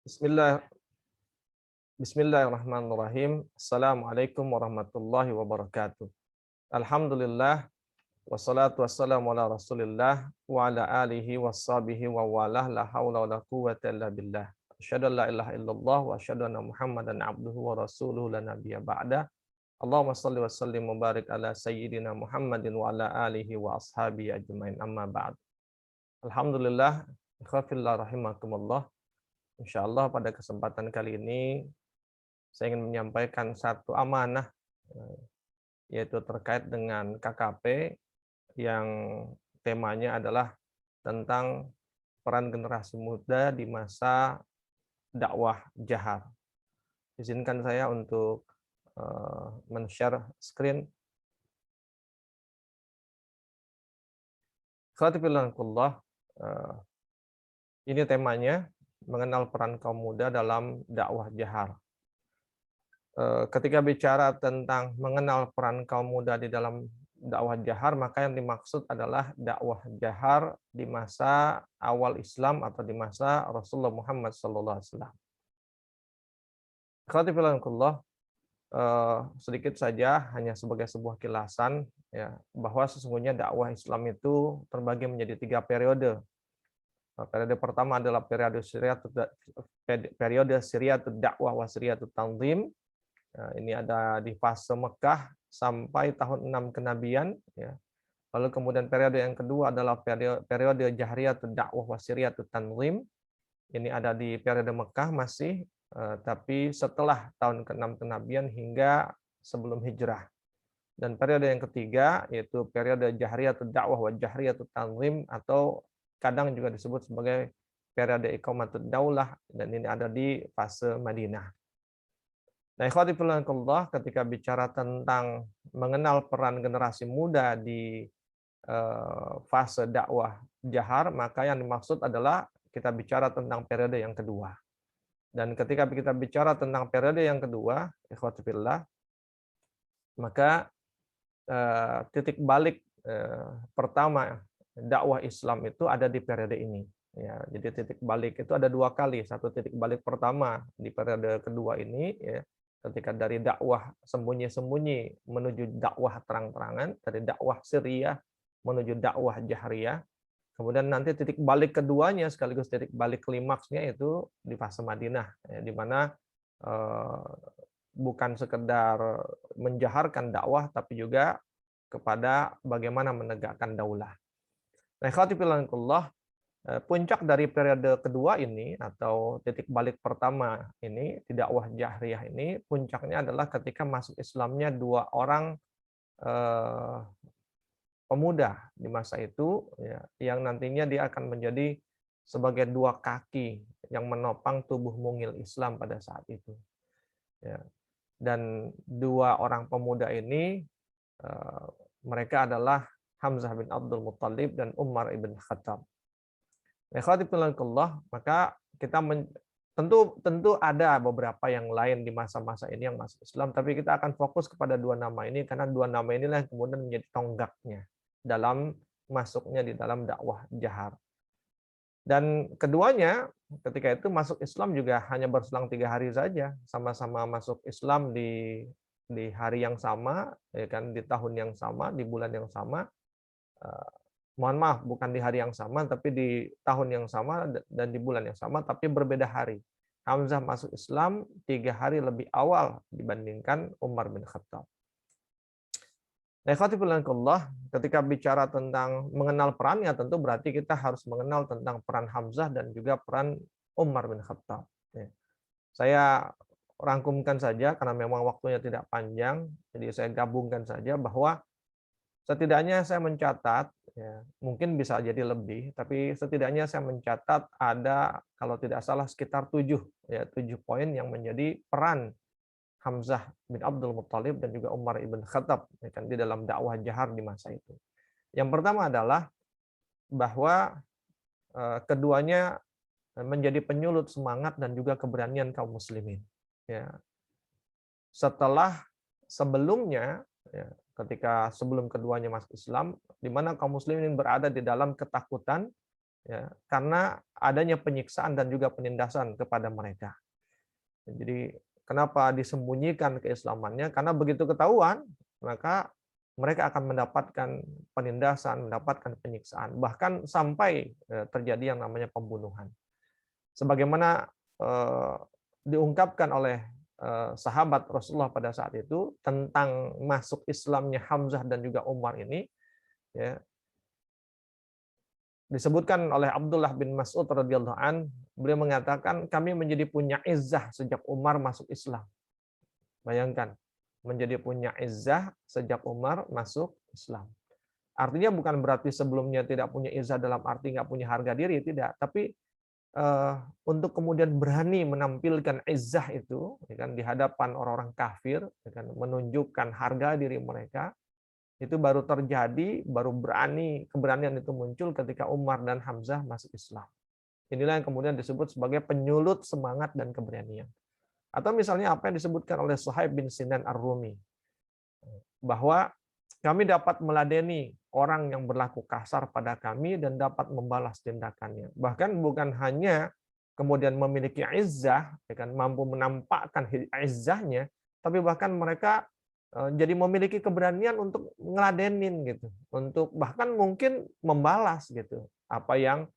Bismillah, Bismillahirrahmanirrahim. Assalamualaikum warahmatullahi wabarakatuh. Alhamdulillah, wassalatu wassalamu ala rasulillah wa ala alihi wassabihi wa walah la hawla wa la quwwata illa billah. Asyhadu an la ilaha illallah wa asyhadu anna Muhammadan abduhu wa rasuluhu la nabiyya ba'da. Allahumma shalli wa sallim wa barik ala sayyidina Muhammadin wa ala alihi wa ashabihi ajmain, amma ba'd. Alhamdulillah, ikhwafillah rahimakumullah. Insyaallah pada kesempatan kali ini saya ingin menyampaikan satu amanah, yaitu terkait dengan KKP yang temanya adalah tentang peran generasi muda di masa dakwah jahar. Izinkan saya untuk men-share screen. Khatibillah, ini temanya mengenal peran kaum muda dalam dakwah jahar. Ketika bicara tentang mengenal peran kaum muda di dalam dakwah jahar, maka yang dimaksud adalah dakwah jahar di masa awal Islam atau di masa Rasulullah Muhammad SAW. Khatibillah, sedikit saja hanya sebagai sebuah kilasan ya, bahwa sesungguhnya dakwah Islam itu terbagi menjadi 3 periode. Periode pertama adalah periode Syariatud dakwah wa Syariatud tanzim. Ini ada di fase Mekah sampai tahun 6 kenabian. Ya. Lalu kemudian periode yang kedua adalah periode Jahriyatud dakwah wa Syariatud tanzim. Ini ada di periode Mekah masih, tapi setelah tahun ke-6 kenabian hingga sebelum hijrah. Dan periode yang ketiga yaitu periode Jahriyatud dakwah wa Jahriyatud tanzim, atau kadang juga disebut sebagai periode Iqamatud daulah, dan ini ada di fase Madinah. Nah, ikhwati fillah, ketika bicara tentang mengenal peran generasi muda di fase dakwah jahar, maka yang dimaksud adalah kita bicara tentang periode yang kedua. Dan ketika kita bicara tentang periode yang kedua, ikhwati fillah, maka titik balik pertama dakwah Islam itu ada di periode ini. Ya, jadi titik balik itu ada 2 kali. Satu titik balik pertama di periode kedua ini, ya, ketika dari dakwah sembunyi-sembunyi menuju dakwah terang-terangan, dari dakwah sirriyah menuju dakwah jahriyah. Kemudian nanti titik balik keduanya sekaligus titik balik klimaksnya itu di fase Madinah, ya, di mana bukan sekedar menjaharkan dakwah tapi juga kepada bagaimana menegakkan daulah. Nah, khatibillah, puncak dari periode kedua ini atau titik balik pertama ini, dakwah jahriyah ini, puncaknya adalah ketika masuk Islamnya 2 orang pemuda di masa itu, ya, yang nantinya dia akan menjadi sebagai 2 kaki yang menopang tubuh mungil Islam pada saat itu. Ya. Dan 2 orang pemuda ini mereka adalah Hamzah bin Abdul Muttalib dan Umar ibn Khattab. Maka kita tentu ada beberapa yang lain di masa-masa ini yang masuk Islam, tapi kita akan fokus kepada 2 nama ini karena 2 nama inilah yang kemudian menjadi tonggaknya dalam masuknya di dalam dakwah jahar. Dan keduanya ketika itu masuk Islam juga hanya berselang 3 hari saja, sama-sama masuk Islam di hari yang sama, ya kan, di tahun yang sama, di bulan yang sama. Mohon maaf, bukan di hari yang sama, tapi di tahun yang sama dan di bulan yang sama, tapi berbeda hari. Hamzah masuk Islam 3 hari lebih awal dibandingkan Umar bin Khattab. Nah, ketika bicara tentang mengenal perannya, tentu berarti kita harus mengenal tentang peran Hamzah dan juga peran Umar bin Khattab. Saya rangkumkan saja karena memang waktunya tidak panjang, jadi saya gabungkan saja bahwa setidaknya saya mencatat, ya, mungkin bisa jadi lebih, tapi setidaknya saya mencatat ada, kalau tidak salah, sekitar 7 poin yang menjadi peran Hamzah bin Abdul Muttalib dan juga Umar ibn Khattab, ya kan, di dalam dakwah jahar di masa itu. Yang pertama adalah bahwa keduanya menjadi penyulut semangat dan juga keberanian kaum muslimin. Ya. Sebelumnya, ya, ketika sebelum keduanya masuk Islam, di mana kaum muslimin berada di dalam ketakutan, ya, karena adanya penyiksaan dan juga penindasan kepada mereka. Jadi kenapa disembunyikan keislamannya? Karena begitu ketahuan, maka mereka akan mendapatkan penindasan, mendapatkan penyiksaan, bahkan sampai terjadi yang namanya pembunuhan. Sebagaimana diungkapkan oleh sahabat Rasulullah pada saat itu tentang masuk Islamnya Hamzah dan juga Umar ini, ya, disebutkan oleh Abdullah bin Mas'ud radhiyallahu an, beliau mengatakan kami menjadi punya izzah sejak Umar masuk Islam. Bayangkan, menjadi punya izzah sejak Umar masuk Islam. Artinya bukan berarti sebelumnya tidak punya izzah dalam arti nggak punya harga diri, tidak. Tapi untuk kemudian berani menampilkan izzah itu, ya kan, di hadapan orang-orang kafir, ya kan, menunjukkan harga diri mereka, itu baru terjadi, baru keberanian itu muncul ketika Umar dan Hamzah masuk Islam. Inilah yang kemudian disebut sebagai penyulut semangat dan keberanian. Atau misalnya apa yang disebutkan oleh Suhaib bin Sinan Ar-Rumi, bahwa kami dapat meladeni orang yang berlaku kasar pada kami dan dapat membalas tindakannya. Bahkan bukan hanya kemudian memiliki izzah, ya kan, mampu menampakkan izzahnya, tapi bahkan mereka jadi memiliki keberanian untuk ngeladenin gitu, untuk bahkan mungkin membalas gitu apa yang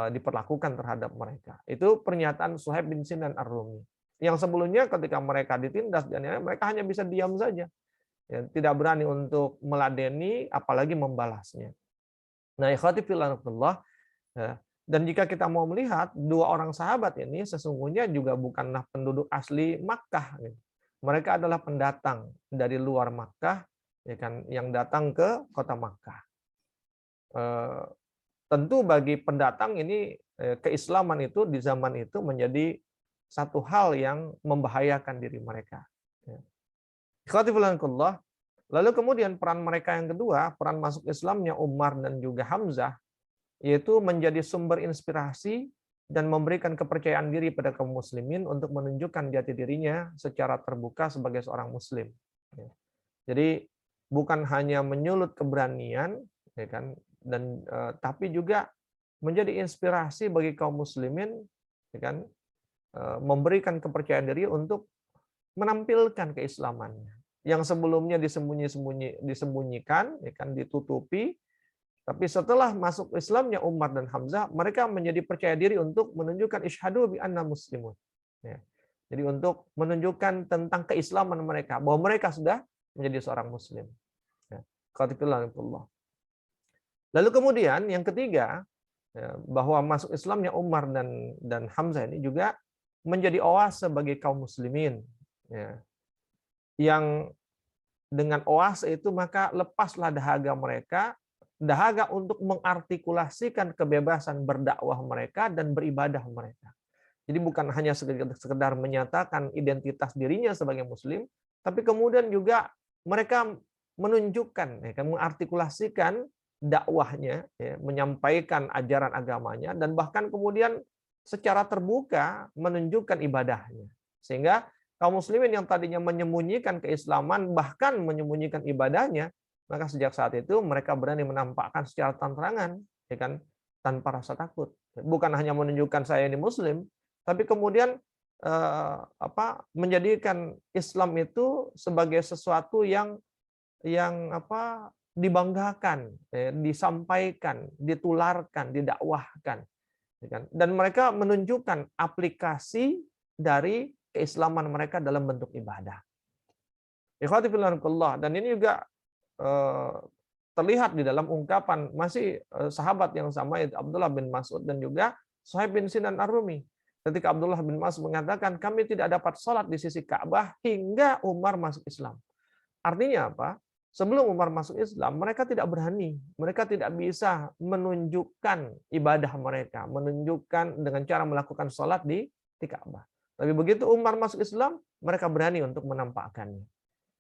diperlakukan terhadap mereka. Itu pernyataan Suhaib bin Sinan Ar-Rumi. Yang sebelumnya ketika mereka ditindas dan mereka hanya bisa diam saja, ya, tidak berani untuk meladeni apalagi membalasnya. Nah, ikhwati fillah, ya, dan jika kita mau melihat dua orang sahabat ini sesungguhnya juga bukanlah penduduk asli Makkah, gitu. Mereka adalah pendatang dari luar Makkah, ya kan, yang datang ke kota Makkah. Tentu bagi pendatang ini keislaman itu di zaman itu menjadi satu hal yang membahayakan diri mereka. Ikhwati fillah, lalu kemudian peran mereka yang kedua, peran masuk Islamnya Umar dan juga Hamzah, yaitu menjadi sumber inspirasi dan memberikan kepercayaan diri pada kaum muslimin untuk menunjukkan jati dirinya secara terbuka sebagai seorang muslim. Jadi bukan hanya menyulut keberanian, ya kan, dan tapi juga menjadi inspirasi bagi kaum muslimin, ya kan, memberikan kepercayaan diri untuk menampilkan keislamannya yang sebelumnya disembunyikan, ya kan, ditutupi. Tapi setelah masuk Islamnya Umar dan Hamzah, mereka menjadi percaya diri untuk menunjukkan isyhadu bi anna muslimun. Ya. Jadi untuk menunjukkan tentang keislaman mereka, bahwa mereka sudah menjadi seorang muslim. Ya. Lalu kemudian yang ketiga, ya, bahwa masuk Islamnya Umar dan Hamzah ini juga menjadi oase bagi kaum muslimin. Ya. Yang dengan oase itu maka lepaslah dahaga mereka, dahaga untuk mengartikulasikan kebebasan berdakwah mereka dan beribadah mereka. Jadi bukan hanya sekedar menyatakan identitas dirinya sebagai muslim, tapi kemudian juga mereka menunjukkan, ya, mengartikulasikan dakwahnya, ya, menyampaikan ajaran agamanya, dan bahkan kemudian secara terbuka menunjukkan ibadahnya. Sehingga kaum muslimin yang tadinya menyembunyikan keislaman, bahkan menyembunyikan ibadahnya, maka sejak saat itu mereka berani menampakkan secara terang-terangan, ya kan, tanpa rasa takut. Bukan hanya menunjukkan saya ini muslim, tapi kemudian menjadikan Islam itu sebagai sesuatu yang dibanggakan, ya, disampaikan, ditularkan, didakwahkan, ya kan? Dan mereka menunjukkan aplikasi dari keislaman mereka dalam bentuk ibadah. Ikhwati fillah, dan ini juga terlihat di dalam ungkapan masih sahabat yang sama, yaitu Abdullah bin Mas'ud dan juga Suhaib bin Sinan Ar-Rumi. Ketika Abdullah bin Mas'ud mengatakan, kami tidak dapat sholat di sisi Ka'bah hingga Umar masuk Islam. Artinya apa? Sebelum Umar masuk Islam, mereka tidak berani, mereka tidak bisa menunjukkan ibadah mereka, menunjukkan dengan cara melakukan sholat di Ka'bah. Tapi begitu Umar masuk Islam, mereka berani untuk menampakkannya.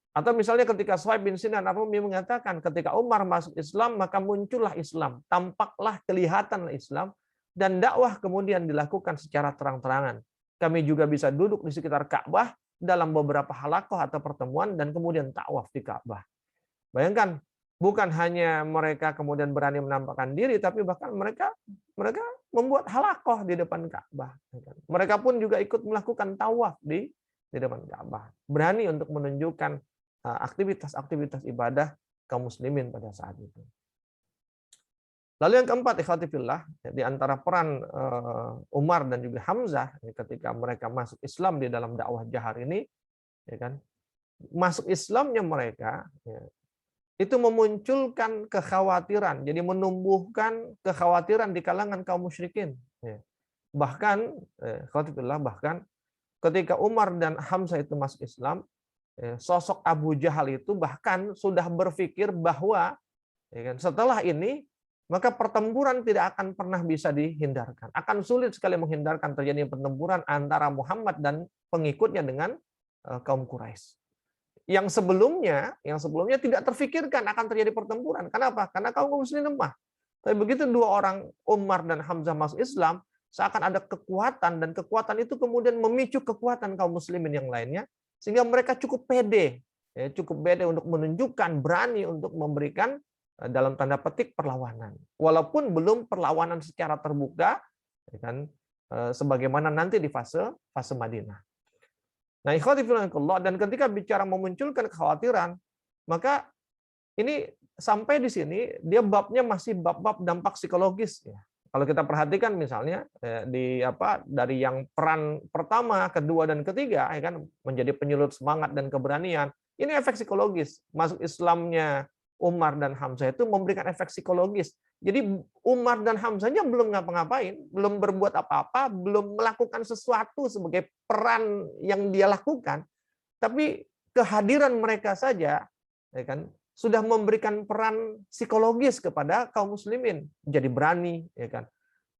Atau misalnya ketika Suhaib bin Sinan Ar-Rumi mengatakan, ketika Umar masuk Islam, maka muncullah Islam, tampaklah, kelihatanlah Islam, dan dakwah kemudian dilakukan secara terang-terangan. Kami juga bisa duduk di sekitar Ka'bah dalam beberapa halaqah atau pertemuan dan kemudian takwaf di Ka'bah. Bayangkan, bukan hanya mereka kemudian berani menampakkan diri, tapi bahkan mereka mereka membuat halakoh di depan Ka'bah. Mereka pun juga ikut melakukan tawaf di depan Ka'bah. Berani untuk menunjukkan aktivitas-aktivitas ibadah kaum muslimin pada saat itu. Lalu yang keempat, ikhwati fillah, di antara peran Umar dan juga Hamzah ketika mereka masuk Islam di dalam dakwah jahar ini, ya kan, masuk Islamnya mereka itu memunculkan kekhawatiran, jadi menumbuhkan kekhawatiran di kalangan kaum musyrikin. Bahkan, ikhwati fillah, bahkan ketika Umar dan Hamzah itu masuk Islam, sosok Abu Jahal itu bahkan sudah berpikir bahwa setelah ini maka pertempuran tidak akan pernah bisa dihindarkan. Akan sulit sekali menghindarkan terjadi pertempuran antara Muhammad dan pengikutnya dengan kaum Quraisy. Yang sebelumnya tidak terfikirkan akan terjadi pertempuran. Kenapa? Karena kaum muslimin lemah. Tapi begitu dua orang Umar dan Hamzah masuk Islam, seakan ada kekuatan, dan kekuatan itu kemudian memicu kekuatan kaum muslimin yang lainnya, sehingga mereka cukup pede untuk menunjukkan, berani untuk memberikan dalam tanda petik perlawanan, walaupun belum perlawanan secara terbuka, sebagaimana nanti di fase Madinah. Nah, ikhwati fillah, dan ketika bicara memunculkan kekhawatiran, maka ini sampai di sini dia babnya masih bab-bab dampak psikologis ya. Kalau kita perhatikan misalnya dari yang peran pertama, kedua dan ketiga menjadi penyulut semangat dan keberanian, ini efek psikologis. Masuk Islamnya Umar dan Hamzah itu memberikan efek psikologis. Jadi Umar dan Hamzahnya belum ngapa-ngapain, belum berbuat apa-apa, belum melakukan sesuatu sebagai peran yang dia lakukan, tapi kehadiran mereka saja sudah memberikan peran psikologis kepada kaum muslimin, menjadi berani,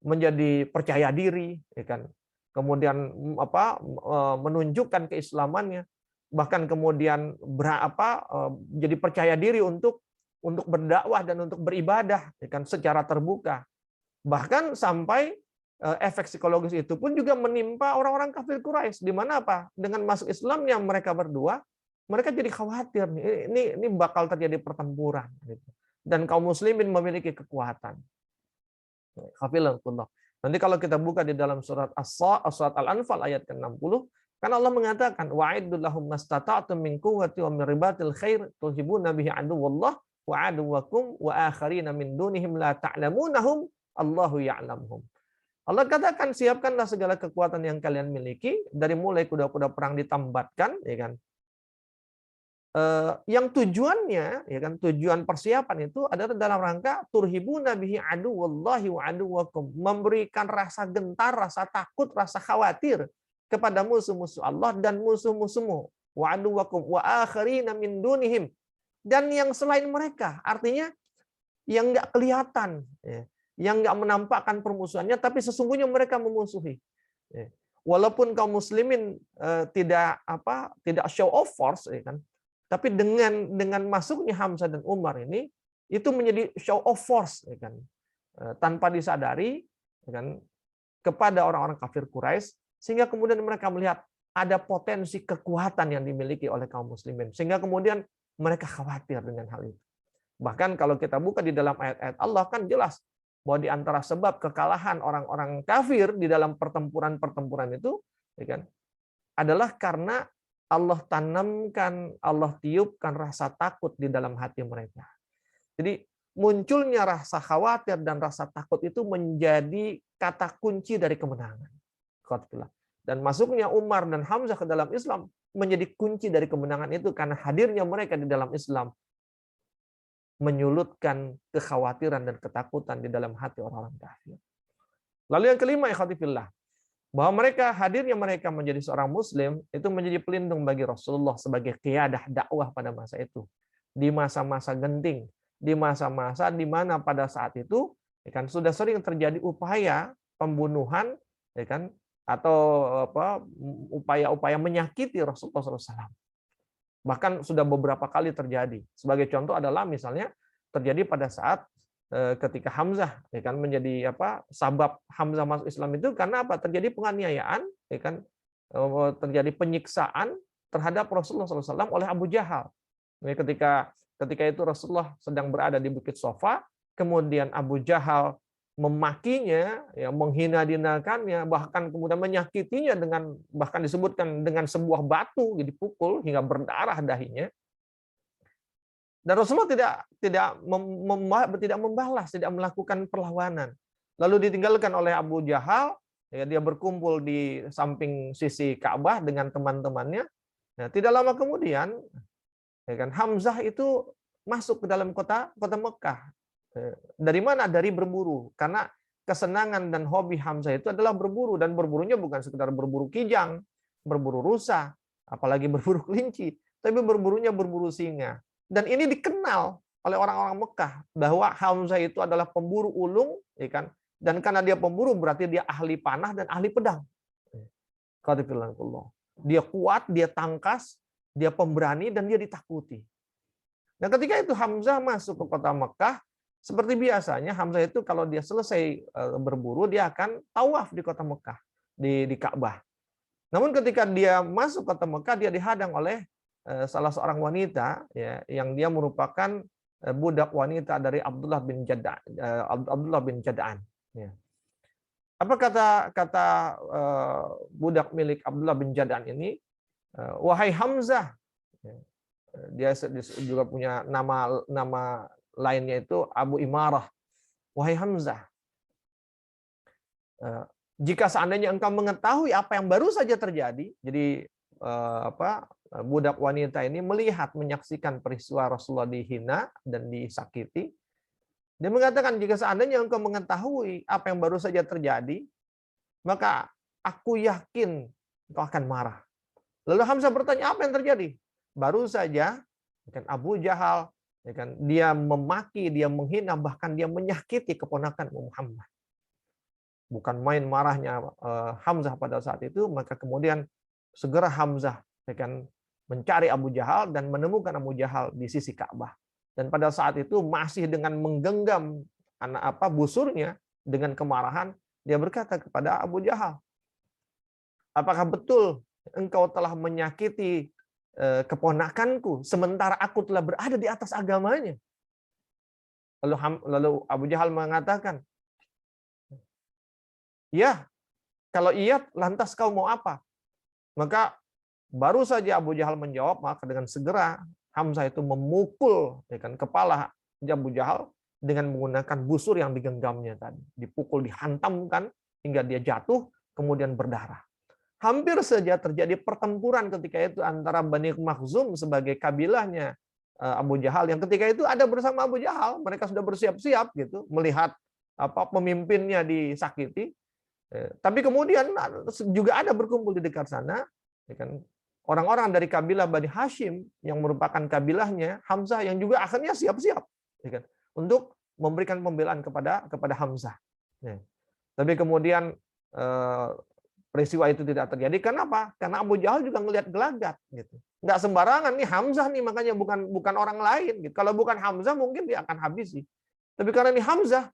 menjadi percaya diri, kemudian menunjukkan keislamannya, bahkan kemudian jadi percaya diri untuk berdakwah dan untuk beribadah secara terbuka. Bahkan sampai efek psikologis itu pun juga menimpa orang-orang kafir Quraisy, di mana dengan masuk Islamnya mereka berdua, mereka jadi khawatir ini bakal terjadi pertempuran dan kaum muslimin memiliki kekuatan. Nanti kalau kita buka di dalam surat Al-Anfal ayat ke-60, kan Allah mengatakan wa'idul lahum mastata'tum min quwwati wa min ribatil khair tuhibuna bihi aduwwallah wa aduwwakum wa akharina min dunihim la ta'lamunahum Allahu ya'lamuhum. Allah katakan siapkanlah segala kekuatan yang kalian miliki, dari mulai kuda-kuda perang ditambatkan, yang tujuannya tujuan persiapan itu adalah dalam rangka turhibuna bihi aduwallahi wa aduwwakum, memberikan rasa gentar, rasa takut, rasa khawatir kepada musuh-musuh Allah dan musuh-musuhmu, wa aduwwakum wa akharina min dunihim, dan yang selain mereka, artinya yang nggak kelihatan, yang nggak menampakkan permusuhannya, tapi sesungguhnya mereka memusuhi. Walaupun kaum muslimin tidak show of force, tapi dengan masuknya Hamzah dan Umar ini, itu menjadi show of force, tanpa disadari, kepada orang-orang kafir Quraisy, sehingga kemudian mereka melihat ada potensi kekuatan yang dimiliki oleh kaum muslimin, sehingga kemudian mereka khawatir dengan hal itu. Bahkan kalau kita buka di dalam ayat-ayat Allah, kan jelas bahwa di antara sebab kekalahan orang-orang kafir di dalam pertempuran-pertempuran itu adalah karena Allah tanamkan, Allah tiupkan rasa takut di dalam hati mereka. Jadi munculnya rasa khawatir dan rasa takut itu menjadi kata kunci dari kemenangan. Dan masuknya Umar dan Hamzah ke dalam Islam menjadi kunci dari kemenangan itu, karena hadirnya mereka di dalam Islam menyulutkan kekhawatiran dan ketakutan di dalam hati orang-orang kafir. Lalu yang kelima, ikhwati fillah, bahwa hadirnya mereka menjadi seorang muslim itu menjadi pelindung bagi Rasulullah sebagai qiyadah dakwah pada masa itu. Di masa-masa genting, di masa-masa di mana pada saat itu sudah sering terjadi upaya pembunuhan atau upaya-upaya menyakiti Rasulullah SAW. Bahkan sudah beberapa kali terjadi. Sebagai contoh adalah misalnya terjadi pada saat ketika Hamzah menjadi sabab Hamzah masuk Islam itu karena terjadi penganiayaan, terjadi penyiksaan terhadap Rasulullah SAW oleh Abu Jahal. Ketika ketika itu Rasulullah sedang berada di Bukit Sofa, kemudian Abu Jahal memakinya, ya, menghina-hinakannya, bahkan kemudian menyakitinya dengan, bahkan disebutkan dengan sebuah batu dipukul hingga berdarah dahinya. Dan Rasulullah tidak membalas, tidak melakukan perlawanan. Lalu ditinggalkan oleh Abu Jahal, ya, dia berkumpul di samping sisi Ka'bah dengan teman-temannya. Nah, tidak lama kemudian, ya kan, Hamzah itu masuk ke dalam kota Mekah. Dari mana? Dari berburu. Karena kesenangan dan hobi Hamzah itu adalah berburu, dan berburunya bukan sekedar berburu kijang, berburu rusa, apalagi berburu kelinci, tapi berburunya berburu singa. Dan ini dikenal oleh orang-orang Mekah bahwa Hamzah itu adalah pemburu ulung, ya kan? Dan karena dia pemburu berarti dia ahli panah dan ahli pedang. Dia kuat, dia tangkas, dia pemberani, dan dia ditakuti. Nah, ketika itu Hamzah masuk ke kota Mekah, seperti biasanya Hamzah itu kalau dia selesai berburu, dia akan tawaf di kota Mekah, di Ka'bah. Namun ketika dia masuk kota Mekah, dia dihadang oleh salah seorang wanita, ya, yang dia merupakan budak wanita dari Abdullah bin Jada'an. Ya. Apa kata budak milik Abdullah bin Jada'an ini? Wahai Hamzah. Dia juga punya nama lainnya itu Abu Imarah. Wahai Hamzah, jika seandainya engkau mengetahui apa yang baru saja terjadi, jadi budak wanita ini melihat, menyaksikan peristiwa Rasulullah dihina dan disakiti. Dia mengatakan, jika seandainya engkau mengetahui apa yang baru saja terjadi, maka aku yakin engkau akan marah. Lalu Hamzah bertanya, apa yang terjadi? Baru saja kan Abu Jahal, ya kan, dia memaki, dia menghina, bahkan dia menyakiti keponakan Muhammad. Bukan main marahnya Hamzah pada saat itu, maka kemudian segera Hamzah, ya kan, mencari Abu Jahal dan menemukan Abu Jahal di sisi Ka'bah. Dan pada saat itu masih dengan menggenggam busurnya dengan kemarahan, dia berkata kepada Abu Jahal, apakah betul engkau telah menyakiti keponakanku sementara aku telah berada di atas agamanya? Lalu Abu Jahal mengatakan, ya, kalau iya, lantas kau mau apa? Maka baru saja Abu Jahal menjawab, maka dengan segera Hamzah itu memukul, ya kan, kepala Abu Jahal dengan menggunakan busur yang digenggamnya tadi. Dipukul, dihantamkan hingga dia jatuh, kemudian berdarah. Hampir saja terjadi pertempuran ketika itu antara Bani Makhzum sebagai kabilahnya Abu Jahal, yang ketika itu ada bersama Abu Jahal. Mereka sudah bersiap-siap gitu melihat pemimpinnya disakiti. Tapi kemudian juga ada berkumpul di dekat sana, ya kan, orang-orang dari kabilah Bani Hashim yang merupakan kabilahnya Hamzah, yang juga akhirnya siap-siap, ya kan, untuk memberikan pembelaan kepada Hamzah. Ya. Tapi kemudian peristiwa itu tidak terjadi. Kenapa? Karena Abu Jahal juga ngelihat gelagat, gitu. Nggak sembarangan nih Hamzah nih, makanya bukan orang lain. Gitu. Kalau bukan Hamzah mungkin dia akan habisi. Tapi karena ini Hamzah,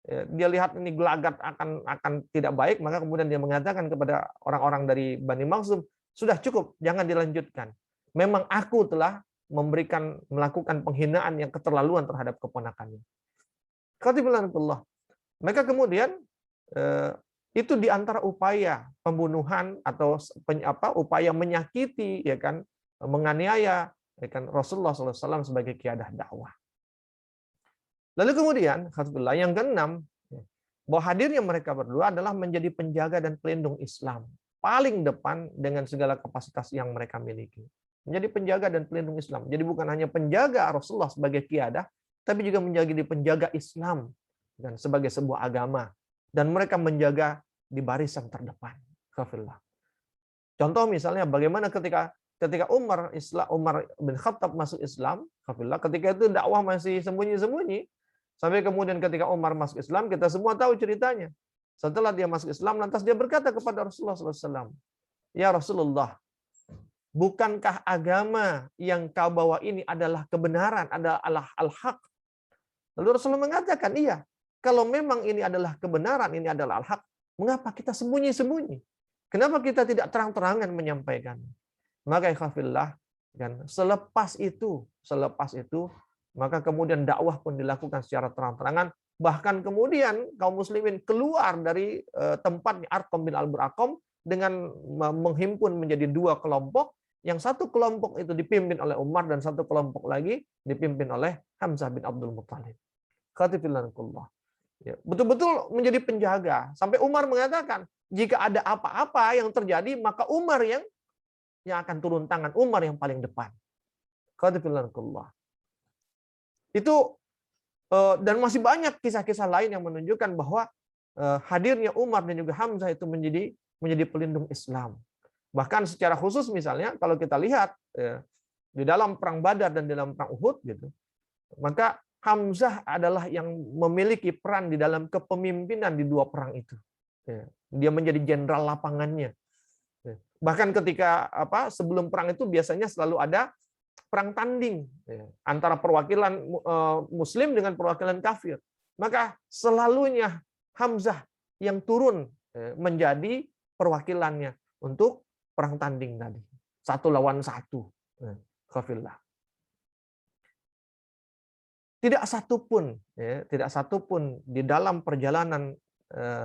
dia lihat ini gelagat akan tidak baik, maka kemudian dia mengatakan kepada orang-orang dari Bani Makhzum, sudah cukup, jangan dilanjutkan. Memang aku telah melakukan penghinaan yang keterlaluan terhadap keponakannya. Qatibillah. Maka kemudian itu di antara upaya pembunuhan atau upaya menyakiti, ya kan, menganiaya, ya kan, Rasulullah SAW sebagai qiyadah dakwah. Lalu kemudian, alhamdulillah, yang keenam, bahwa hadirnya mereka berdua adalah menjadi penjaga dan pelindung Islam paling depan dengan segala kapasitas yang mereka miliki. Menjadi penjaga dan pelindung Islam. Jadi bukan hanya penjaga Rasulullah sebagai qiyadah, tapi juga menjadi penjaga Islam dan sebagai sebuah agama. Dan mereka menjaga di barisan terdepan. Contoh misalnya bagaimana ketika Umar bin Khattab masuk Islam, ketika itu dakwah masih sembunyi-sembunyi, sampai kemudian ketika Umar masuk Islam, kita semua tahu ceritanya. Setelah dia masuk Islam, lantas dia berkata kepada Rasulullah SAW, ya Rasulullah, bukankah agama yang kau bawa ini adalah kebenaran, adalah al-haq? Lalu Rasulullah mengatakan, iya, kalau memang ini adalah kebenaran, ini adalah al-haq, mengapa kita sembunyi-sembunyi? Kenapa kita tidak terang-terangan menyampaikan? Maka ikhwafillah, kan, selepas itu Maka kemudian dakwah pun dilakukan secara terang-terangan. Bahkan kemudian kaum muslimin keluar dari tempatnya Arqam bin Al-Arqam dengan menghimpun menjadi dua kelompok. Yang satu kelompok itu dipimpin oleh Umar dan satu kelompok lagi dipimpin oleh Hamzah bin Abdul Muttalib. Khatifillah. Ya, betul-betul menjadi penjaga. Sampai Umar mengatakan, jika ada apa-apa yang terjadi, maka Umar yang akan turun tangan. Umar yang paling depan. Khatifillah. Itu dan masih banyak kisah-kisah lain yang menunjukkan bahwa hadirnya Umar dan juga Hamzah itu menjadi pelindung Islam. Bahkan secara khusus misalnya kalau kita lihat di dalam perang Badar dan dalam perang Uhud gitu, maka Hamzah adalah yang memiliki peran di dalam kepemimpinan di dua perang itu. Dia menjadi jenderal lapangannya. Bahkan ketika sebelum perang itu biasanya selalu ada perang tanding antara perwakilan Muslim dengan perwakilan kafir. Maka selalunya Hamzah yang turun menjadi perwakilannya untuk perang tanding tadi. 1 lawan 1. Khafillah. Tidak satu pun di dalam perjalanan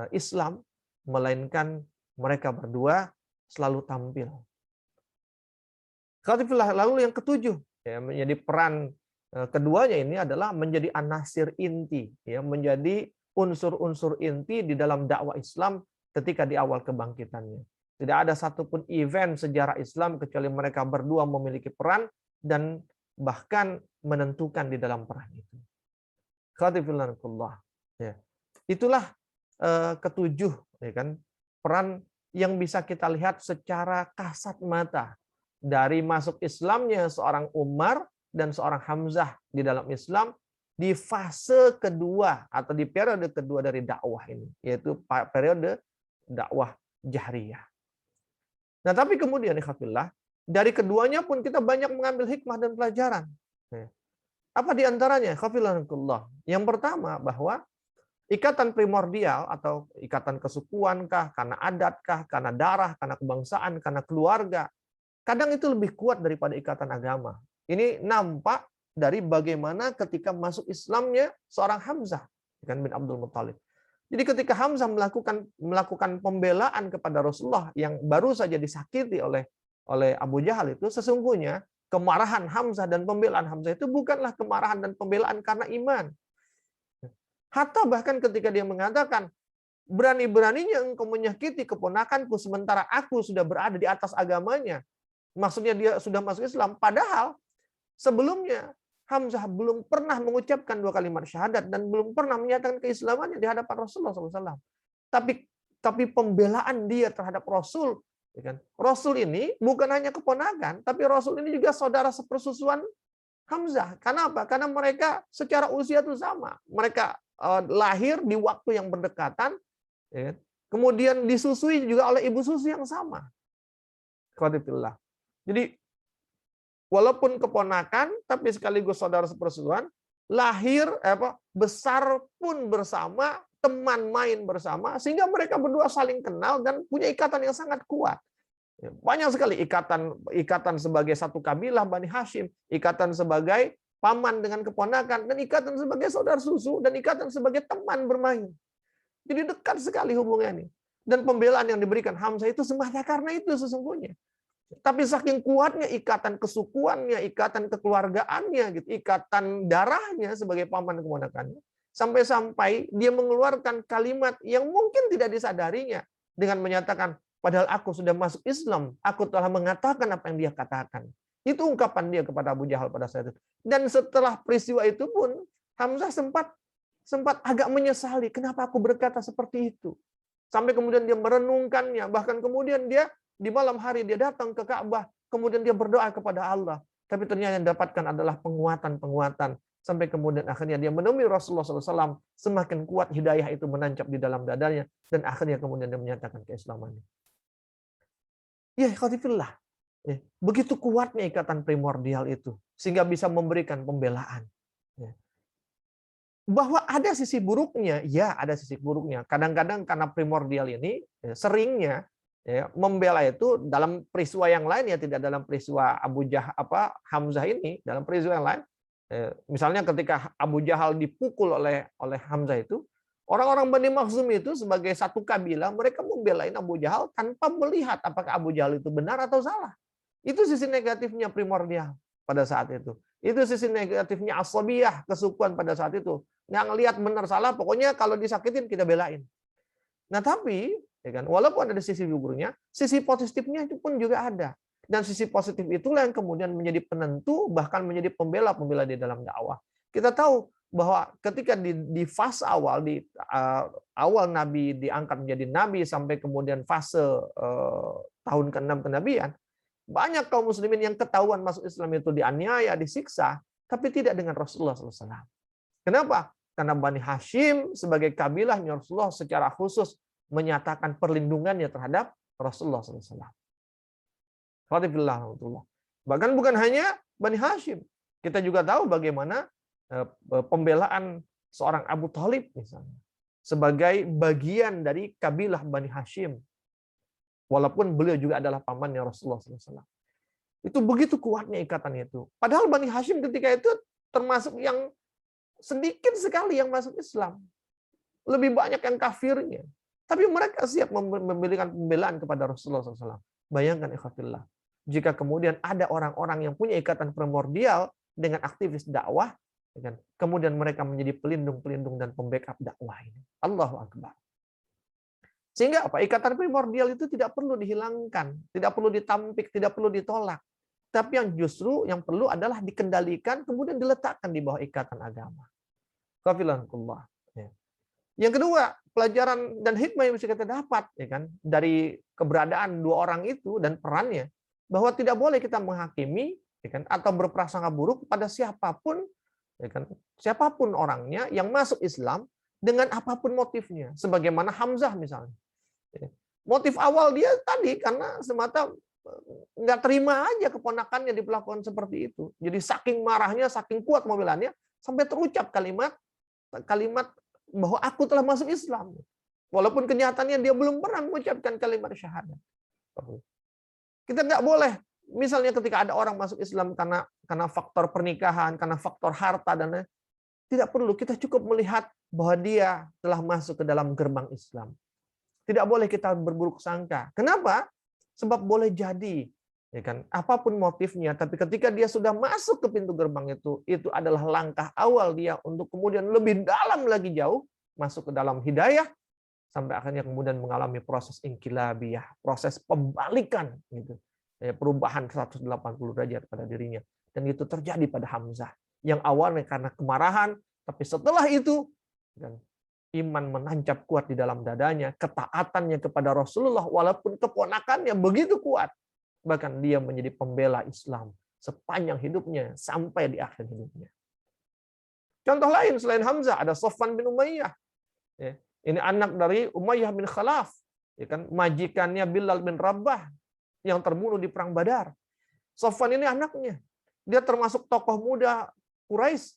Islam melainkan mereka berdua selalu tampil. Lalu yang ketujuh, menjadi peran keduanya ini adalah menjadi anasir inti, menjadi unsur-unsur inti di dalam dakwah Islam ketika di awal kebangkitannya. Tidak ada satupun event sejarah Islam kecuali mereka berdua memiliki peran dan bahkan menentukan di dalam peran itu. Itulah ketujuh, peran yang bisa kita lihat secara kasat mata dari masuk Islamnya seorang Umar dan seorang Hamzah di dalam Islam di fase kedua atau di periode kedua dari dakwah ini, yaitu periode dakwah jahriyah. Nah, tapi kemudian ikhwafillah, dari keduanya pun kita banyak mengambil hikmah dan pelajaran. Apa di antaranya? Ikhwafillah. Yang pertama bahwa ikatan primordial atau ikatan kesukuankah, karena adatkah, karena darah, karena kebangsaan, karena keluarga, kadang itu lebih kuat daripada ikatan agama. Ini nampak dari bagaimana ketika masuk Islamnya seorang Hamzah bin Abdul Muttalib. Jadi ketika Hamzah melakukan pembelaan kepada Rasulullah yang baru saja disakiti oleh Abu Jahal itu, sesungguhnya kemarahan Hamzah dan pembelaan Hamzah itu bukanlah kemarahan dan pembelaan karena iman. Hatta bahkan ketika dia mengatakan, berani-beraninya engkau menyakiti keponakanku sementara aku sudah berada di atas agamanya. Maksudnya dia sudah masuk Islam. Padahal sebelumnya Hamzah belum pernah mengucapkan 2 kalimat syahadat dan belum pernah menyatakan keislamannya di hadapan Rasulullah SAW. Tapi pembelaan dia terhadap Rasul, Rasul ini bukan hanya keponakan, tapi Rasul ini juga saudara sepersusuan Hamzah. Kenapa? Karena mereka secara usia itu sama. Mereka lahir di waktu yang berdekatan, kemudian disusui juga oleh ibu susu yang sama. Jadi walaupun keponakan tapi sekaligus saudara sepersusuan, lahir besar pun bersama, teman main bersama, sehingga mereka berdua saling kenal dan punya ikatan yang sangat kuat. Banyak sekali ikatan sebagai satu kabilah Bani Hashim, ikatan sebagai paman dengan keponakan, dan ikatan sebagai saudara susu, dan ikatan sebagai teman bermain. Jadi dekat sekali hubungannya. Dan pembelaan yang diberikan Hamzah itu semata karena itu sesungguhnya. Tapi saking kuatnya ikatan kesukuannya, ikatan kekeluargaannya, gitu, ikatan darahnya sebagai paman keponakannya, sampai-sampai dia mengeluarkan kalimat yang mungkin tidak disadarinya dengan menyatakan, padahal aku sudah masuk Islam, aku telah mengatakan apa yang dia katakan. Itu ungkapan dia kepada Abu Jahal pada saat itu. Dan setelah peristiwa itu pun Hamzah sempat agak menyesali, kenapa aku berkata seperti itu. Sampai kemudian dia merenungkannya, bahkan kemudian dia di malam hari dia datang ke Ka'bah, kemudian dia berdoa kepada Allah. Tapi ternyata yang dapatkan adalah penguatan-penguatan. Sampai kemudian akhirnya dia menemui Rasulullah SAW, semakin kuat hidayah itu menancap di dalam dadanya, dan akhirnya kemudian dia menyatakan keislamannya. Ya, ikhwatifillah. Begitu kuatnya ikatan primordial itu, sehingga bisa memberikan pembelaan. Bahwa ada sisi buruknya, ya ada sisi buruknya. Kadang-kadang karena primordial ini, seringnya membela itu dalam peristiwa yang lain, ya tidak dalam peristiwa Hamzah ini, dalam peristiwa yang lain, Misalnya ketika Abu Jahal dipukul oleh Hamzah itu, orang-orang Bani Makhzum itu sebagai satu kabilah, mereka membelain Abu Jahal tanpa melihat apakah Abu Jahal itu benar atau salah. Itu sisi negatifnya primordial pada saat itu. Itu sisi negatifnya asabiyah, kesukuan pada saat itu. Yang lihat benar salah, pokoknya kalau disakitin kita belain. Nah tapi, ya kan, walaupun ada sisi gugurnya, sisi positifnya itu pun juga ada. Dan sisi positif itulah yang kemudian menjadi penentu, bahkan menjadi pembela-pembela di dalam dakwah. Kita tahu bahwa ketika di fase awal, di awal Nabi diangkat menjadi Nabi, sampai kemudian fase tahun ke-6 kenabian, banyak kaum muslimin yang ketahuan masuk Islam itu dianiaya, disiksa, tapi tidak dengan Rasulullah SAW. Kenapa? Karena Bani Hashim sebagai kabilahnya Rasulullah secara khusus menyatakan perlindungannya terhadap Rasulullah SAW. Bahkan bukan hanya Bani Hashim. Kita juga tahu bagaimana pembelaan seorang Abu Thalib misalnya sebagai bagian dari kabilah Bani Hashim. Walaupun beliau juga adalah pamannya Rasulullah SAW. Itu begitu kuatnya ikatan itu. Padahal Bani Hashim ketika itu termasuk yang sedikit sekali yang masuk Islam. Lebih banyak yang kafirnya. Tapi mereka siap memberikan pembelaan kepada Rasulullah SAW. Bayangkan ikhwatillah. Jika kemudian ada orang-orang yang punya ikatan primordial dengan aktivis dakwah, kemudian mereka menjadi pelindung-pelindung dan pembackup dakwah ini. Allahu Akbar. Sehingga apa? Ikatan primordial itu tidak perlu dihilangkan, tidak perlu ditampik, tidak perlu ditolak. Tapi yang justru yang perlu adalah dikendalikan, kemudian diletakkan di bawah ikatan agama. Qafilankullah. Yang kedua, pelajaran dan hikmah yang bisa kita dapat ya kan dari keberadaan dua orang itu dan perannya, bahwa tidak boleh kita menghakimi ya kan, atau berprasangka buruk pada siapapun ya kan, siapapun orangnya yang masuk Islam dengan apapun motifnya. Sebagaimana Hamzah misalnya. Motif awal dia tadi karena semata nggak terima aja keponakannya diperlakukan seperti itu. Jadi saking marahnya, saking kuat pembelaannya, sampai terucap kalimat bahwa aku telah masuk Islam. Walaupun kenyataannya dia belum pernah mengucapkan kalimat syahadat. Kita nggak boleh, misalnya ketika ada orang masuk Islam karena faktor pernikahan, karena faktor harta dan lain, tidak perlu, kita cukup melihat bahwa dia telah masuk ke dalam gerbang Islam. Tidak boleh kita berburuk sangka. Kenapa? Sebab boleh jadi, ya kan, apapun motifnya, tapi ketika dia sudah masuk ke pintu gerbang itu adalah langkah awal dia untuk kemudian lebih dalam lagi jauh masuk ke dalam hidayah, sampai akhirnya kemudian mengalami proses inqilabiyah, proses pembalikan, gitu, perubahan 180 derajat pada dirinya. Dan itu terjadi pada Hamzah, yang awalnya karena kemarahan, tapi setelah itu dan iman menancap kuat di dalam dadanya, ketaatannya kepada Rasulullah walaupun keponakannya begitu kuat, bahkan dia menjadi pembela Islam sepanjang hidupnya sampai di akhir hidupnya. Contoh lain selain Hamzah ada Safwan bin Umayyah. Ini anak dari Umayyah bin Khalaf, ya kan, majikannya Bilal bin Rabah yang terbunuh di perang Badar. Safwan ini anaknya. Dia termasuk tokoh muda Quraisy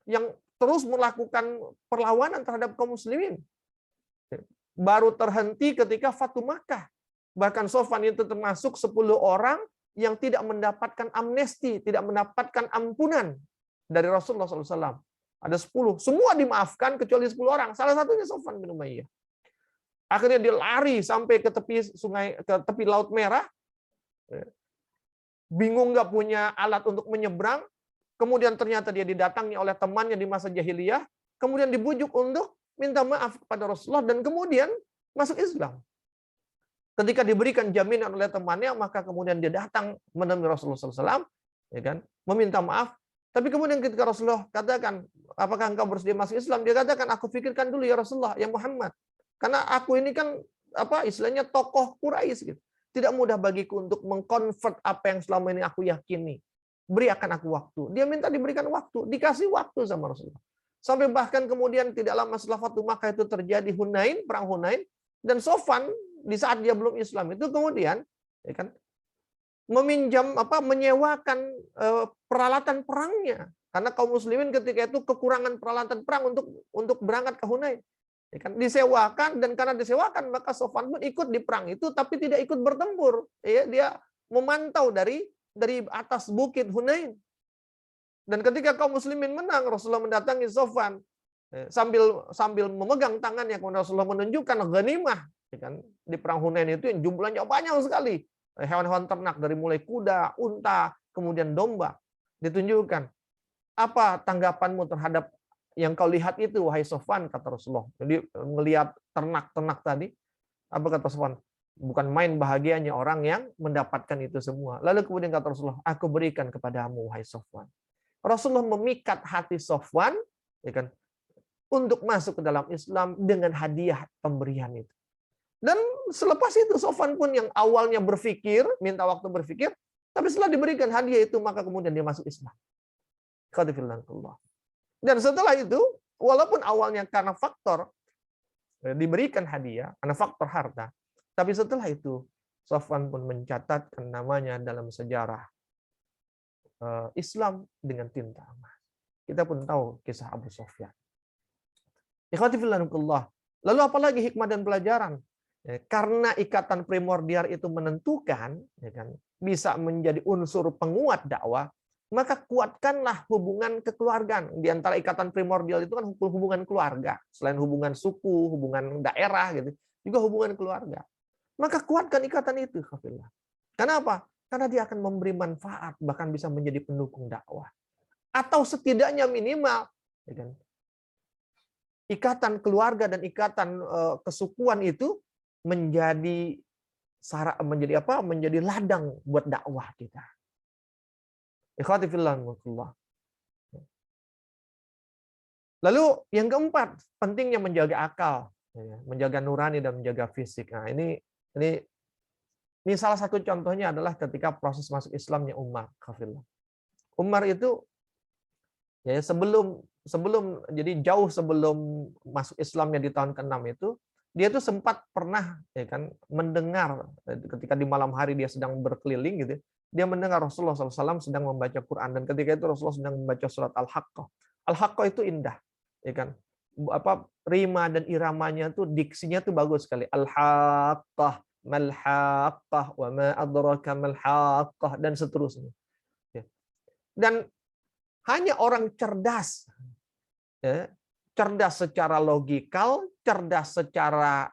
yang terus melakukan perlawanan terhadap kaum muslimin. Baru terhenti ketika Fatu Makkah. Bahkan Safwan itu termasuk 10 orang yang tidak mendapatkan amnesti, tidak mendapatkan ampunan dari Rasulullah SAW. Ada 10, semua dimaafkan kecuali 10 orang. Salah satunya Safwan bin Umayyah. Akhirnya dia lari sampai ke tepi sungai, ke tepi Laut Merah. Bingung nggak punya alat untuk menyeberang. Kemudian ternyata dia didatangi oleh temannya di masa jahiliyah. Kemudian dibujuk untuk minta maaf kepada Rasulullah dan kemudian masuk Islam. Ketika diberikan jaminan oleh temannya, maka kemudian dia datang menemui Rasulullah SAW, ya kan, meminta maaf. Tapi kemudian ketika Rasulullah katakan, apakah engkau bersedia masuk Islam? Dia katakan, aku pikirkan dulu ya Rasulullah, ya Muhammad. Karena aku ini kan istilahnya tokoh Quraisy gitu. Tidak mudah bagiku untuk mengkonvert apa yang selama ini aku yakini. Beri akan aku waktu. Dia minta diberikan waktu, dikasih waktu sama Rasulullah. Sampai bahkan kemudian tidak lama setelah Fatu Makkah itu terjadi Hunain, perang Hunain, dan Safwan di saat dia belum Islam itu kemudian ya kan, menyewakan peralatan perangnya karena kaum muslimin ketika itu kekurangan peralatan perang untuk berangkat ke Hunain, ya kan, disewakan, dan karena disewakan maka Safwan pun ikut di perang itu tapi tidak ikut bertempur, ya, dia memantau dari atas bukit Hunain. Dan ketika kaum muslimin menang, Rasulullah mendatangi Sofwan sambil memegang tangannya, kemudian Rasulullah menunjukkan ghanimah, ya kan? Di perang Hunain itu yang jumlahnya banyak sekali. Hewan-hewan ternak dari mulai kuda, unta, kemudian domba ditunjukkan. Apa tanggapanmu terhadap yang kau lihat itu, wahai Sofwan, kata Rasulullah. Jadi melihat ternak-ternak tadi, apa kata Sofwan? Bukan main bahagianya orang yang mendapatkan itu semua. Lalu kemudian kata Rasulullah, aku berikan kepadamu, wahai Sofwan. Rasulullah memikat hati Sofwan, ya kan, untuk masuk ke dalam Islam dengan hadiah pemberian itu. Dan selepas itu Sofwan pun yang awalnya berpikir, minta waktu berpikir, tapi setelah diberikan hadiah itu, maka kemudian dia masuk Islam. Dan setelah itu, walaupun awalnya karena faktor diberikan hadiah, karena faktor harta, tapi setelah itu Sofwan pun mencatatkan namanya dalam sejarah Islam dengan tinta emas. Kita pun tahu kisah Abu Sufyan. Lalu apalagi hikmah dan pelajaran? Karena ikatan primordial itu menentukan, ya kan, bisa menjadi unsur penguat dakwah, maka kuatkanlah hubungan kekeluargaan. Di antara ikatan primordial itu kan hubungan keluarga. Selain hubungan suku, hubungan daerah, gitu, juga hubungan keluarga. Maka kuatkan ikatan itu. Kenapa? Karena dia akan memberi manfaat, bahkan bisa menjadi pendukung dakwah. Atau setidaknya minimal, ya kan, ikatan keluarga dan ikatan kesukuan itu menjadi menjadi ladang buat dakwah kita. Ikhwati fillah. Lalu yang keempat, pentingnya menjaga akal, menjaga nurani dan menjaga fisik. Nah, ini salah satu contohnya adalah ketika proses masuk Islamnya Umar. Umar itu ya sebelum jadi jauh sebelum masuk Islamnya di tahun ke-6 itu, dia tuh sempat pernah, ya kan, mendengar ketika di malam hari dia sedang berkeliling gitu, dia mendengar Rasulullah SAW sedang membaca Quran, dan ketika itu Rasulullah sedang membaca surat Al-Haqqah. Al-Haqqah itu indah, ya kan, rima dan iramanya tuh, diksinya tuh bagus sekali. Al-Haqqah, mal-Haqqah, wa ma adraka mal-Haqqah, dan seterusnya. Dan hanya orang cerdas, ya, cerdas secara logikal, cerdas secara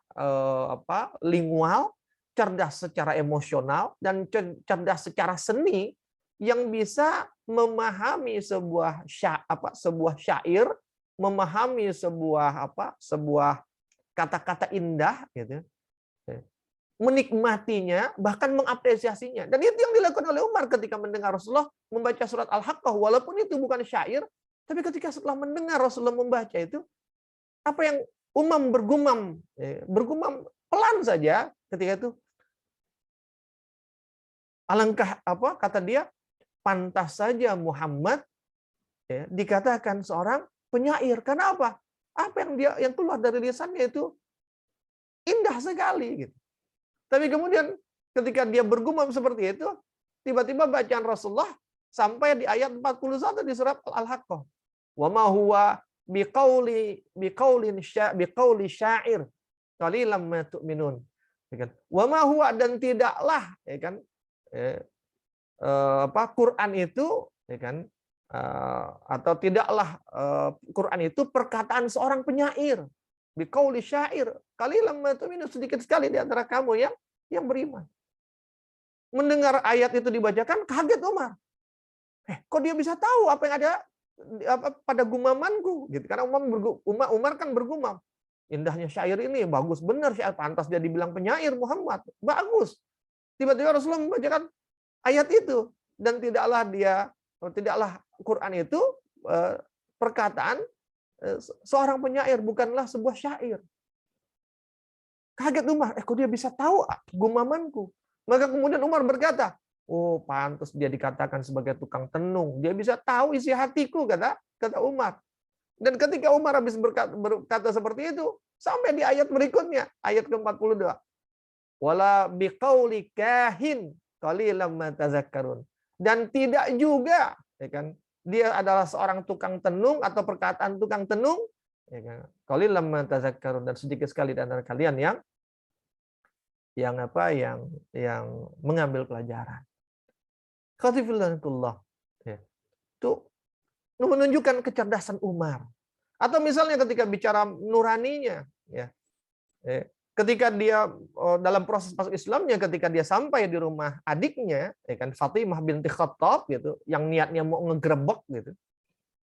lingual, cerdas secara emosional, dan cerdas secara seni, yang bisa memahami sebuah syair, memahami sebuah kata-kata indah, gitu, menikmatinya, bahkan mengapresiasinya. Dan itu yang dilakukan oleh Umar ketika mendengar Rasulullah membaca surat Al-Haqqah, walaupun itu bukan syair, tapi ketika setelah mendengar Rasulullah membaca itu, apa yang Umar bergumam pelan saja ketika itu, alangkah kata dia, pantas saja Muhammad, ya, dikatakan seorang penyair. Karena apa? Apa yang keluar dari lisannya itu indah sekali, gitu. Tapi kemudian ketika dia bergumam seperti itu, tiba-tiba bacaan Rasulullah sampai di ayat 41 di surat Al-Haqqah. Wa ma huwa biqauli syair qalilan ma tu'minun. Wa ma huwa, dan tidaklah, ya kan, Quran itu, ya kan, atau tidaklah Quran itu perkataan seorang penyair. Biqauli syair qalilan ma tu'minun, sedikit sekali di antara kamu yang beriman. Mendengar ayat itu dibacakan, kaget Umar. Kok dia bisa tahu apa yang ada pada gumamanku, gitu. Karena Umar kan bergumam, indahnya syair ini, bagus benar syair, pantas dia dibilang penyair Muhammad, bagus. Tiba-tiba Rasulullah membacakan ayat itu, dan tidaklah Quran itu perkataan seorang penyair, bukanlah sebuah syair. Kaget Umar, kok dia bisa tahu gumamanku? Maka kemudian Umar berkata, oh, pantas dia dikatakan sebagai tukang tenung. Dia bisa tahu isi hatiku, kata Umar. Dan ketika Umar habis berkata seperti itu, sampai di ayat berikutnya, ayat ke-42. Wala biqauli kahin qalilan ma tazakkarun. Dan tidak juga, ya kan, dia adalah seorang tukang tenung atau perkataan tukang tenung, ya kan, qalilan ma tazakkarun, dan sedikit sekali di antara kalian yang mengambil pelajaran. Khatifillah, ya. Itu menunjukkan kecerdasan Umar. Atau misalnya ketika bicara nuraninya, ya, ketika dia dalam proses masuk Islamnya, ketika dia sampai di rumah adiknya, ya kan, Fatimah binti Khattab gitu, yang niatnya mau ngegerebek gitu,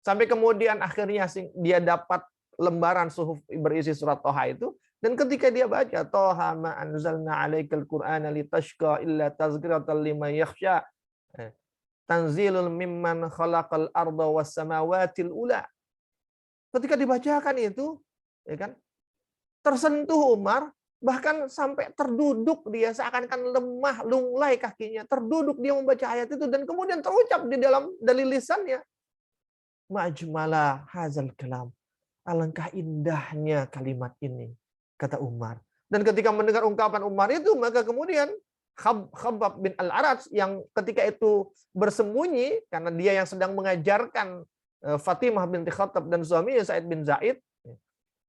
sampai kemudian akhirnya dia dapat lembaran suhuf berisi surat Toha itu, dan ketika dia baca Toha ma anzalna 'alaikal Qur'ana litashqa illa tazkiratan liman yakhsha, tanzilul mimman khalaqal arda was samawatil ula. Ketika dibacakan itu, ya kan, tersentuh Umar, bahkan sampai terduduk dia, seakan-akan lemah, lunglai kakinya, terduduk dia membaca ayat itu, dan kemudian terucap di dalam dari lisannya, ma'ajmala hazal kalam. Alangkah indahnya kalimat ini, kata Umar. Dan ketika mendengar ungkapan Umar itu, maka kemudian Khabbab bin Al-Arat yang ketika itu bersembunyi, karena dia yang sedang mengajarkan Fatimah binti Khattab dan suaminya Sa'id bin Zaid,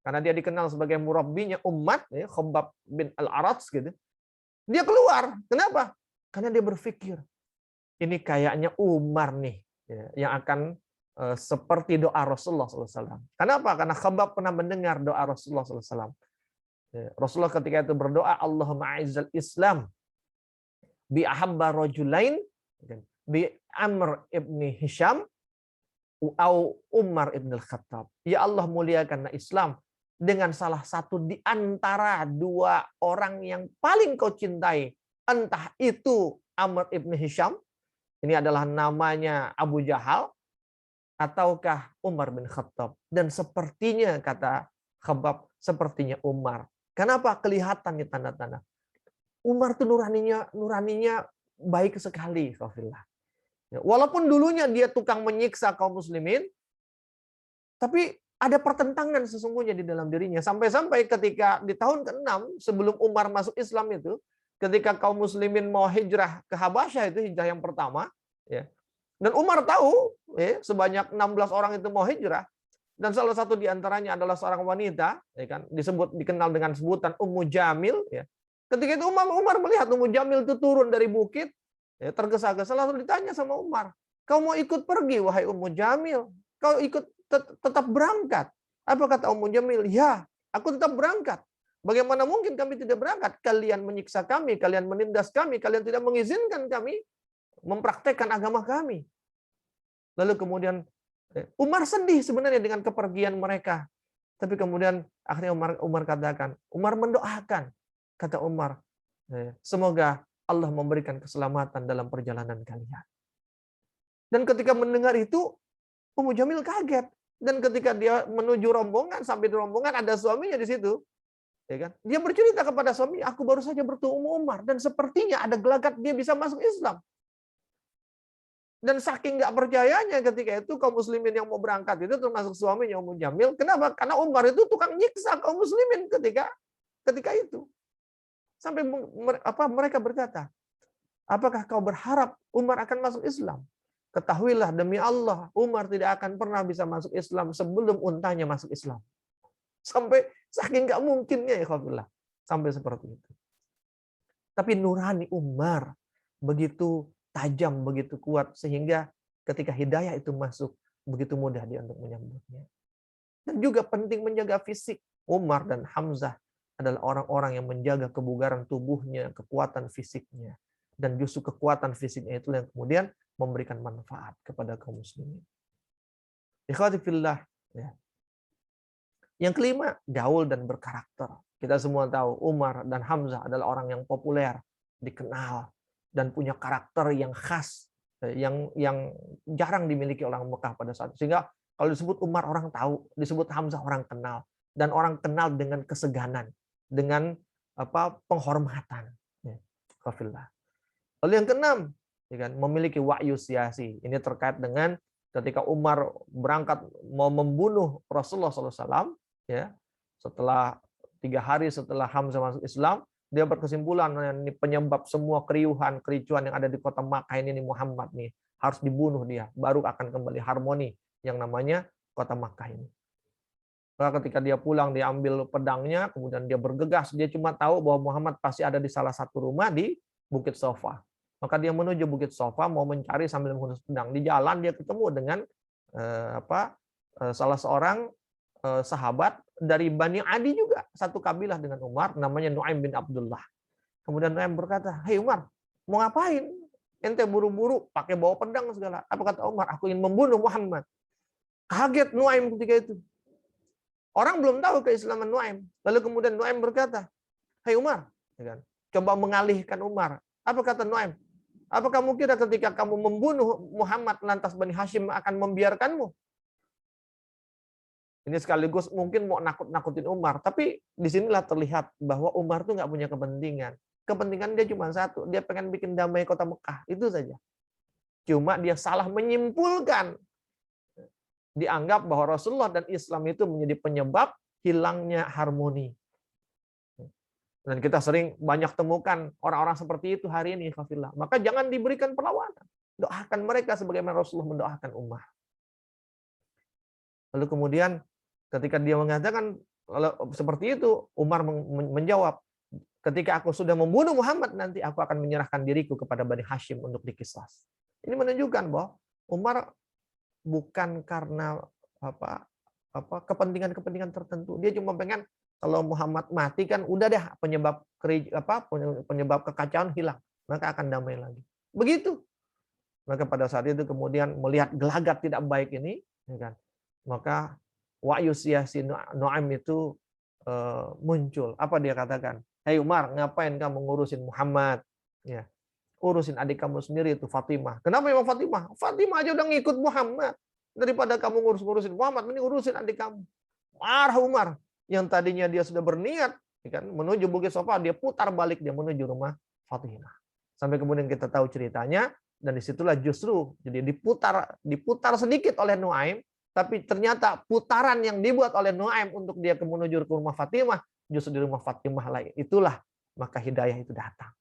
karena dia dikenal sebagai murabbinya umat, Khabbab bin Al-Arat gitu. Dia keluar. Kenapa? Karena dia berpikir, ini kayaknya Umar nih yang akan seperti doa Rasulullah SAW. Kenapa? Karena Khabbab pernah mendengar doa Rasulullah SAW. Rasulullah ketika itu berdoa, Allahumma a'izzal Islam bi ahabba rajulain bi Amr ibni Hisham au Umar ibn al-Khattab. Ya Allah, muliakanlah Islam dengan salah satu di antara dua orang yang paling kau cintai. Entah itu Amr ibn Hisham, ini adalah namanya Abu Jahal, ataukah Umar bin Khattab. Dan sepertinya, kata Khabbab, sepertinya Umar. Kenapa? Kelihatan nih tanda-tanda. Umar tuh nuraninya baik sekali, Khafillah. Walaupun dulunya dia tukang menyiksa kaum muslimin, tapi ada pertentangan sesungguhnya di dalam dirinya. Sampai-sampai ketika di tahun ke-6 sebelum Umar masuk Islam itu, ketika kaum muslimin mau hijrah ke Habasyah, itu hijrah yang pertama, ya. Dan Umar tahu sebanyak 16 orang itu mau hijrah, dan salah satu di antaranya adalah seorang wanita, ya kan, dikenal dengan sebutan Ummu Jamil, ya. Ketika itu Umar melihat Ummu Jamil itu turun dari bukit, ya, tergesa-gesa, lalu ditanya sama Umar, kau mau ikut pergi wahai Ummu Jamil? Kau ikut tetap berangkat? Apa kata Ummu Jamil? Ya, aku tetap berangkat. Bagaimana mungkin kami tidak berangkat? Kalian menyiksa kami, kalian menindas kami, kalian tidak mengizinkan kami mempraktekkan agama kami. Lalu kemudian Umar sedih sebenarnya dengan kepergian mereka. Tapi kemudian akhirnya Umar katakan, Umar mendoakan. Kata Umar, semoga Allah memberikan keselamatan dalam perjalanan kalian. Dan ketika mendengar itu, Ummu Jamil kaget. Dan ketika dia menuju rombongan, sampai di rombongan ada suaminya di situ. Ya kan? Dia bercerita kepada suami, aku baru saja bertemu Umar. Dan sepertinya ada gelagat dia bisa masuk Islam. Dan saking nggak percayanya ketika itu kaum muslimin yang mau berangkat itu termasuk suaminya Ummu Jamil. Kenapa? Karena Umar itu tukang nyiksa kaum muslimin ketika itu. Sampai mereka berkata, apakah kau berharap Umar akan masuk Islam? Ketahuilah demi Allah, Umar tidak akan pernah bisa masuk Islam sebelum untanya masuk Islam. Sampai saking nggak mungkinnya, ya Khafillah. Sampai seperti itu. Tapi nurani Umar begitu tajam, begitu kuat, sehingga ketika hidayah itu masuk, begitu mudah dia untuk menyambutnya. Dan juga penting menjaga fisik. Umar dan Hamzah adalah orang-orang yang menjaga kebugaran tubuhnya, kekuatan fisiknya. Dan justru kekuatan fisiknya itu yang kemudian memberikan manfaat kepada kaum muslimin. Ikhwati fillah, ya. Yang kelima, gaul dan berkarakter. Kita semua tahu Umar dan Hamzah adalah orang yang populer, dikenal, dan punya karakter yang khas, yang jarang dimiliki orang Mekah pada saat itu. Sehingga kalau disebut Umar orang tahu, disebut Hamzah orang kenal, dan orang kenal dengan keseganan, dengan penghormatan. Khafillah. Lalu yang keenam, ya kan, memiliki wahyu siasi. Ini terkait dengan ketika Umar berangkat mau membunuh Rasulullah SAW, ya, setelah 3 hari setelah Hamzah masuk Islam, dia berkesimpulan ini penyebab semua keriuhan, kericuan yang ada di kota Makkah ini Muhammad nih, harus dibunuh dia, baru akan kembali harmoni yang namanya kota Makkah ini. Maka ketika dia pulang, dia ambil pedangnya, kemudian dia bergegas, dia cuma tahu bahwa Muhammad pasti ada di salah satu rumah di Bukit Sofa. Maka dia menuju Bukit Sofa mau mencari sambil menghunus pedang. Di jalan dia ketemu dengan salah seorang sahabat dari Bani Adi juga, satu kabilah dengan Umar, namanya Nuaim bin Abdullah. Kemudian Nuaim berkata, "Hei Umar, mau ngapain? Ente buru-buru pakai bawa pedang segala." Apa kata Umar? "Aku ingin membunuh Muhammad." Kaget Nuaim ketika itu. Orang belum tahu keislaman Nuaim. Lalu kemudian Nuaim berkata, "Hei Umar," coba mengalihkan Umar. Apa kata Nuaim? "Apa kamu kira ketika kamu membunuh Muhammad lantas Bani Hashim akan membiarkanmu?" Ini sekaligus mungkin mau nakut-nakutin Umar. Tapi disinilah terlihat bahwa Umar tuh nggak punya kepentingan. Kepentingan dia cuma satu. Dia pengen bikin damai kota Mekah. Itu saja. Cuma dia salah menyimpulkan. Dianggap bahwa Rasulullah dan Islam itu menjadi penyebab hilangnya harmoni. Dan kita sering banyak temukan orang-orang seperti itu hari ini, khafillah. Maka jangan diberikan perlawanan. Doakan mereka sebagaimana Rasulullah mendoakan Umar. Lalu kemudian ketika dia mengatakan seperti itu, Umar menjawab, "Ketika aku sudah membunuh Muhammad, nanti aku akan menyerahkan diriku kepada Bani Hashim untuk dikisas." Ini menunjukkan bahwa Umar bukan karena kepentingan-kepentingan tertentu. Dia cuma pengen kalau Muhammad mati kan udah deh penyebab kekacauan hilang, maka akan damai lagi. Begitu. Maka pada saat itu kemudian melihat gelagat tidak baik ini, maka wahyu siyasi Nuaim itu muncul. Apa dia katakan? "Hei Umar, ngapain kamu ngurusin Muhammad? Ya, urusin adik kamu sendiri itu Fatimah." "Kenapa emang Fatimah?" "Fatimah aja udah ngikut Muhammad. Daripada kamu ngurusin Muhammad, mending urusin adik kamu." Marah Umar. Yang tadinya dia sudah berniat menuju Bukit Sofa, dia putar balik, dia menuju rumah Fatimah. Sampai kemudian kita tahu ceritanya, dan disitulah justru jadi diputar sedikit oleh Nuaim, tapi ternyata putaran yang dibuat oleh Nuaim untuk dia menuju ke rumah Fatimah, justru di rumah Fatimah lah itulah maka hidayah itu datang.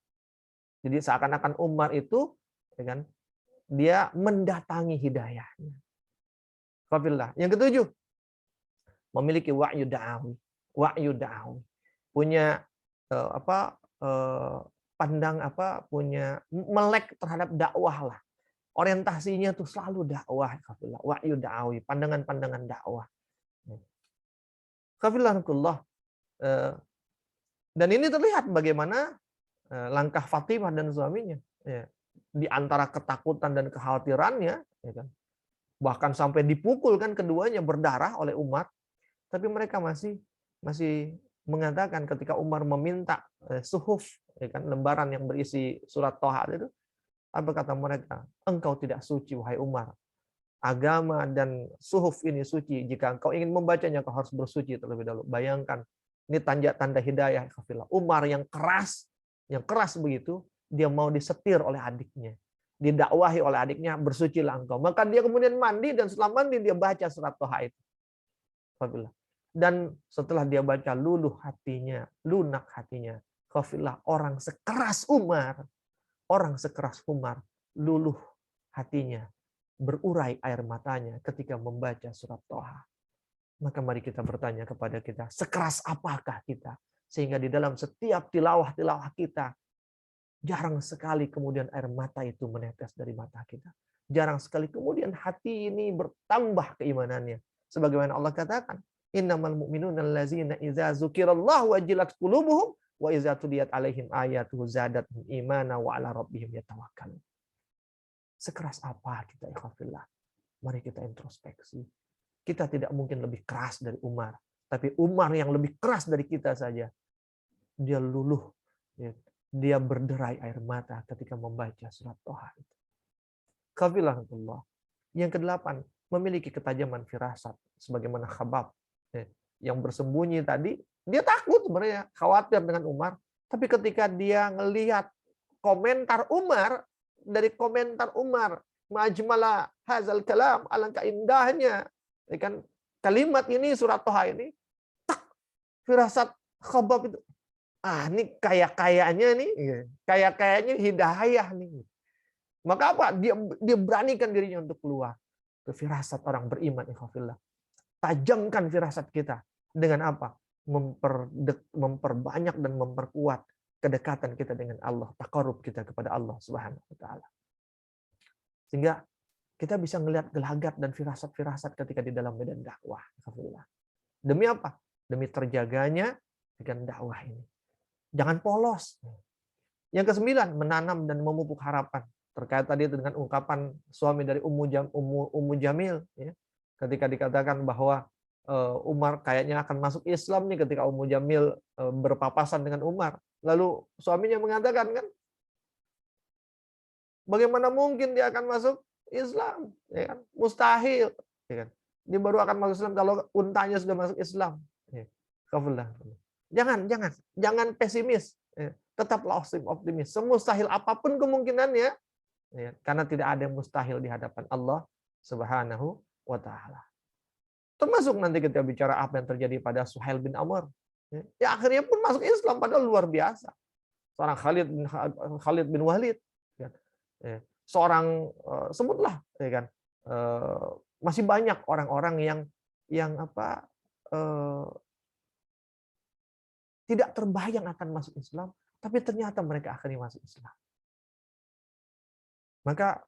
Jadi seakan-akan Umar itu dia mendatangi hidayahnya. Yang ketujuh, memiliki wahyu da'awi. Wahyu da'awi. Punya punya melek terhadap dakwah lah. Orientasinya tuh selalu dakwah. Wahyu da'awi, pandangan-pandangan dakwah. Dan ini terlihat bagaimana langkah Fatimah dan suaminya. Di antara ketakutan dan kekhawatirannya, bahkan sampai dipukul kan keduanya berdarah oleh Umar. Tapi mereka masih mengatakan ketika Umar meminta suhuf, lembaran yang berisi surat Thaha itu, apa kata mereka? "Engkau tidak suci, wahai Umar. Agama dan suhuf ini suci. Jika engkau ingin membacanya, kau harus bersuci terlebih dahulu." Bayangkan, ini tanda hidayah. Umar yang keras begitu, dia mau disetir oleh adiknya, didakwahi oleh adiknya, "Bersucilah engkau." Maka dia kemudian mandi, dan setelah mandi dia baca surat Thaha itu. Dan setelah dia baca, luluh hatinya, lunak hatinya. Orang sekeras Umar, luluh hatinya, berurai air matanya ketika membaca surat Thaha. Maka mari kita bertanya kepada kita, sekeras apakah kita? Sehingga di dalam setiap tilawah kita, jarang sekali kemudian air mata itu menetes dari mata kita. Jarang sekali kemudian hati ini bertambah keimanannya. Sebagaimana Allah katakan, "Innamal mu'minuna allazina idza dzukirallahu wajilat qulubuhum wa idza tuliyat 'alaihim ayatuhu zadatuhum imana wa 'ala rabbihim yatawakkalun." Sekeras apa kita, ikhwafillah? Mari kita introspeksi. Kita tidak mungkin lebih keras dari Umar, tapi Umar yang lebih keras dari kita saja. Dia luluh, dia berderai air mata ketika membaca surat Thaha itu. Qafilahullah. Yang kedelapan, memiliki ketajaman firasat sebagaimana Khabbab yang bersembunyi tadi, dia takut sebenarnya, khawatir dengan Umar, tapi ketika dia ngelihat komentar Umar, dari komentar Umar, "Majmala hazal kalam," alangkah indahnya kalimat ini, surat Thaha ini, firasat Khabbab itu, ini kayaknya hidayah nih. Maka apa? Dia beranikan dirinya untuk keluar. Itu firasat orang beriman, ikhwafillah. Tajamkan firasat kita dengan apa? Memperbanyak dan memperkuat kedekatan kita dengan Allah, taqarrub kita kepada Allah Subhanahu wa taala. Sehingga kita bisa melihat gelagat dan firasat-firasat ketika di dalam medan dakwah. Demi apa? Demi terjaganya dengan dakwah ini. Jangan polos. Yang ke-9, menanam dan memupuk harapan. Terkait tadi dengan ungkapan suami dari Ummu Jamil, ya. Ketika dikatakan bahwa Umar kayaknya akan masuk Islam nih ketika Ummu Jamil berpapasan dengan Umar. Lalu suaminya mengatakan, kan, bagaimana mungkin dia akan masuk Islam? Ya kan? Mustahil. Ya kan? Dia baru akan masuk Islam kalau untanya sudah masuk Islam. Ya. Jangan pesimis. Ya. Tetaplah optimis. Semustahil apapun kemungkinannya, ya, karena tidak ada yang mustahil di hadapan Allah Subhanahu wa taala. Termasuk nanti kita bicara apa yang terjadi pada Suhail bin Amr. Ya, akhirnya pun masuk Islam, padahal luar biasa. Seorang Khalid bin Walid, ya. Seorang sebutlah, ya kan, masih banyak orang-orang yang tidak terbayang akan masuk Islam, tapi ternyata mereka akhirnya masuk Islam. Maka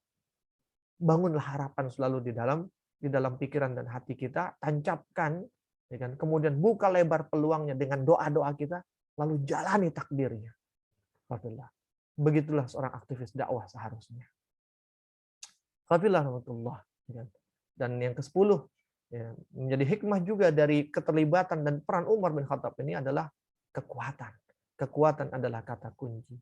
bangunlah harapan selalu di dalam pikiran dan hati kita, tancapkan, ya kan, kemudian buka lebar peluangnya dengan doa-doa kita, lalu jalani takdirnya. Alhamdulillah. Begitulah seorang aktivis dakwah seharusnya. Alhamdulillah. Dan yang ke-10, ya, menjadi hikmah juga dari keterlibatan dan peran Umar bin Khattab ini adalah kekuatan. Kekuatan adalah kata kunci.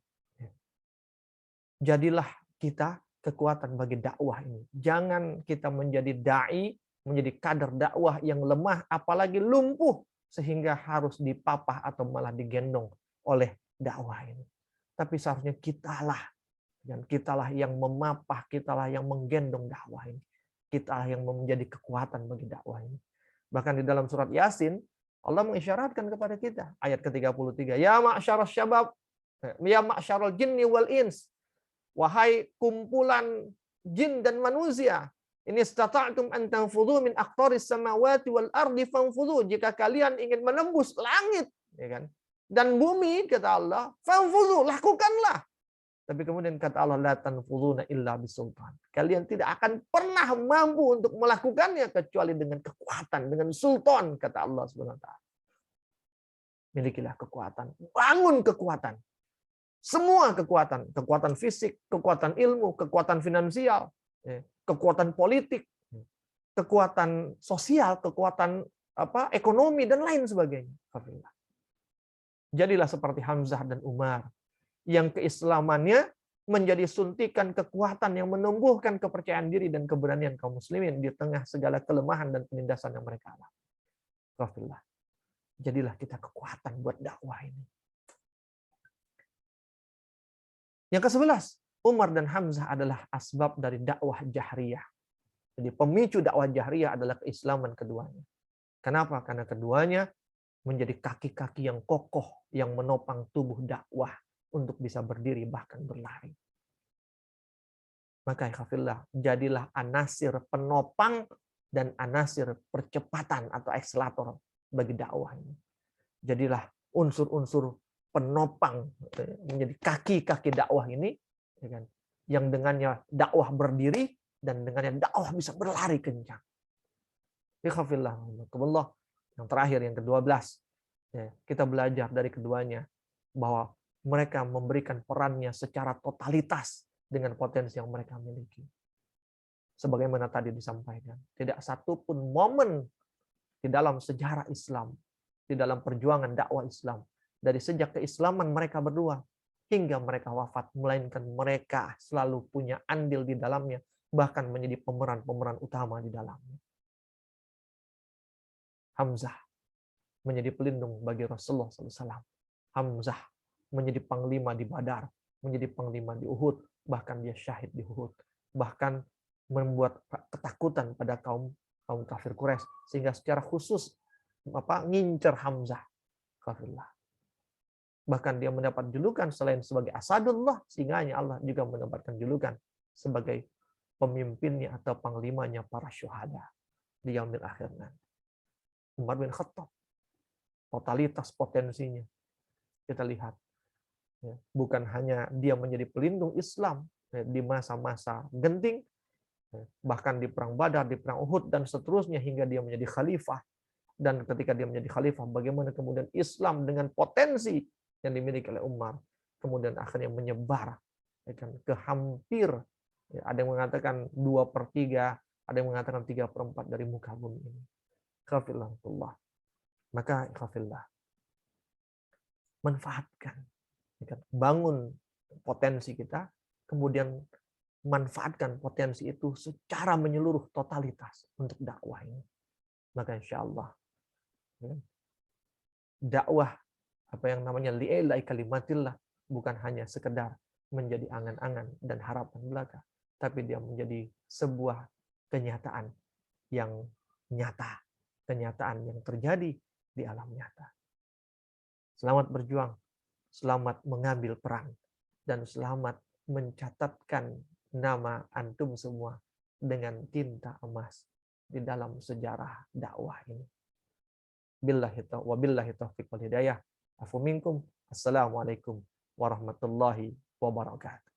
Jadilah kita kekuatan bagi dakwah ini. Jangan kita menjadi dai, menjadi kader dakwah yang lemah, apalagi lumpuh, sehingga harus dipapah atau malah digendong oleh dakwah ini. Tapi seharusnya kitalah yang memapah, kitalah yang menggendong dakwah ini. Kitalah yang menjadi kekuatan bagi dakwah ini. Bahkan di dalam surat Yasin, Allah mengisyaratkan kepada kita, ayat ke-33, ya ma'syarul syabab, ya ma'syarul jinni wal ins, wahai kumpulan jin dan manusia, ini istata'tum an tanfudhu min aqtaris samawati wal ardi fanfudhu, jika kalian ingin menembus langit, ya kan, dan bumi, kata Allah, fanfudhu, lakukanlah. Tapi kemudian kata Allah, la tanfudhuna illa bisultan. Kalian tidak akan pernah mampu untuk melakukannya kecuali dengan kekuatan, dengan sultan, kata Allah Subhanahu wa taala. Milikilah kekuatan, bangun kekuatan. Semua kekuatan, kekuatan fisik, kekuatan ilmu, kekuatan finansial, kekuatan politik, kekuatan sosial, kekuatan ekonomi dan lain sebagainya. Jadilah seperti Hamzah dan Umar yang keislamannya menjadi suntikan kekuatan yang menumbuhkan kepercayaan diri dan keberanian kaum muslimin di tengah segala kelemahan dan penindasan yang mereka alami. Jadilah kita kekuatan buat dakwah ini. Yang ke-11, Umar dan Hamzah adalah asbab dari dakwah jahriyah. Jadi pemicu dakwah jahriyah adalah keislaman keduanya. Kenapa? Karena keduanya menjadi kaki-kaki yang kokoh yang menopang tubuh dakwah untuk bisa berdiri bahkan berlari. Maka ikhwafillah, jadilah anasir penopang dan anasir percepatan atau akselerator bagi dakwah ini. Jadilah unsur-unsur penopang menjadi kaki-kaki dakwah ini, yang dengannya dakwah berdiri dan dengannya dakwah bisa berlari kencang. Ikhwafillah, yang terakhir, yang ke-12, kita belajar dari keduanya bahwa mereka memberikan perannya secara totalitas dengan potensi yang mereka miliki. Sebagaimana tadi disampaikan, tidak satu pun momen di dalam sejarah Islam, di dalam perjuangan dakwah Islam, dari sejak keislaman mereka berdua hingga mereka wafat, melainkan mereka selalu punya andil di dalamnya, bahkan menjadi pemeran-pemeran utama di dalamnya. Hamzah menjadi pelindung bagi Rasulullah SAW. Hamzah menjadi panglima di Badar, menjadi panglima di Uhud, bahkan dia syahid di Uhud, bahkan membuat ketakutan pada kaum kafir Quraisy, sehingga secara khusus ngincer Hamzah. Kafirlah. Bahkan dia mendapat julukan selain sebagai Asadullah, singanya Allah juga mendapatkan julukan sebagai pemimpinnya atau panglimanya para syuhada di yaumil akhir nanti. Umar bin Khattab, totalitas potensinya kita lihat. Bukan hanya dia menjadi pelindung Islam di masa-masa genting, bahkan di perang Badar, di perang Uhud dan seterusnya hingga dia menjadi khalifah. Dan ketika dia menjadi khalifah, bagaimana kemudian Islam dengan potensi yang dimiliki oleh Umar kemudian akhirnya menyebar, ya kan, ke hampir, ya, ada yang mengatakan 2/3, ada yang mengatakan 3/4 dari muka bumi ini. Khafillah. Maka khafillah, manfaatkan, ya kan, bangun potensi kita, kemudian manfaatkan potensi itu secara menyeluruh totalitas untuk dakwah ini. Maka insya Allah, ya, dakwah apa yang namanya li'ilai kalimatillah bukan hanya sekedar menjadi angan-angan dan harapan belaka, tapi dia menjadi sebuah kenyataan yang nyata, kenyataan yang terjadi di alam nyata. Selamat berjuang, selamat mengambil peran, dan selamat mencatatkan nama antum semua dengan tinta emas di dalam sejarah dakwah ini. Wabillahi taufiq wal hidayah. Afu minkum. Assalamualaikum warahmatullahi wabarakatuh.